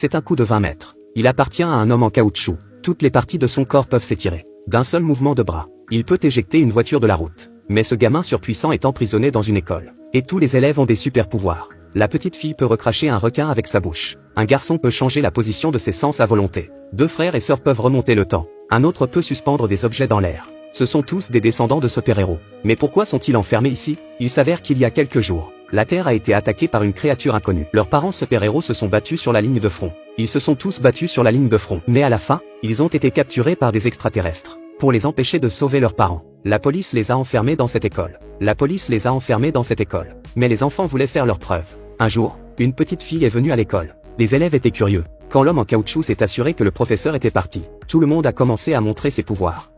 C'est un coup de 20 mètres. Il appartient à un homme en caoutchouc. Toutes les parties de son corps peuvent s'étirer. D'un seul mouvement de bras, il peut éjecter une voiture de la route. Mais ce gamin surpuissant est emprisonné dans une école. Et tous les élèves ont des super pouvoirs. La petite fille peut recracher un requin avec sa bouche. Un garçon peut changer la position de ses sens à volonté. Deux frères et sœurs peuvent remonter le temps. Un autre peut suspendre des objets dans l'air. Ce sont tous des descendants de super-héros. Mais pourquoi sont-ils enfermés ici? Il s'avère qu'il y a quelques jours, la Terre a été attaquée par une créature inconnue. Leurs parents super-héros se sont battus sur la ligne de front. Ils se sont tous battus sur la ligne de front. Mais à la fin, ils ont été capturés par des extraterrestres. Pour les empêcher de sauver leurs parents, la police les a enfermés dans cette école. Mais les enfants voulaient faire leurs preuves. Un jour, une petite fille est venue à l'école. Les élèves étaient curieux. Quand l'homme en caoutchouc s'est assuré que le professeur était parti, tout le monde a commencé à montrer ses pouvoirs.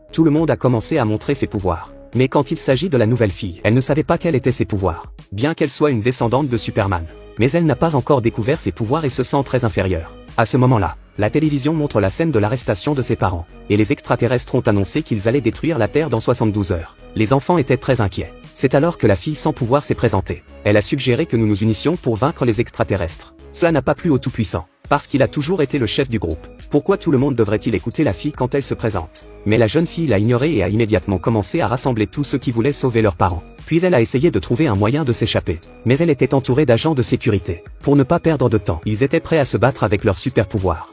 Mais quand il s'agit de la nouvelle fille, elle ne savait pas quels étaient ses pouvoirs, bien qu'elle soit une descendante de Superman. Mais elle n'a pas encore découvert ses pouvoirs et se sent très inférieure. À ce moment-là, la télévision montre la scène de l'arrestation de ses parents, et les extraterrestres ont annoncé qu'ils allaient détruire la Terre dans 72 heures. Les enfants étaient très inquiets. C'est alors que la fille sans pouvoir s'est présentée. Elle a suggéré que nous nous unissions pour vaincre les extraterrestres. Cela n'a pas plu au Tout-Puissant, parce qu'il a toujours été le chef du groupe. Pourquoi tout le monde devrait-il écouter la fille quand elle se présente? Mais la jeune fille l'a ignoré et a immédiatement commencé à rassembler tous ceux qui voulaient sauver leurs parents. Puis elle a essayé de trouver un moyen de s'échapper. Mais elle était entourée d'agents de sécurité. Pour ne pas perdre de temps, ils étaient prêts à se battre avec leurs super pouvoirs.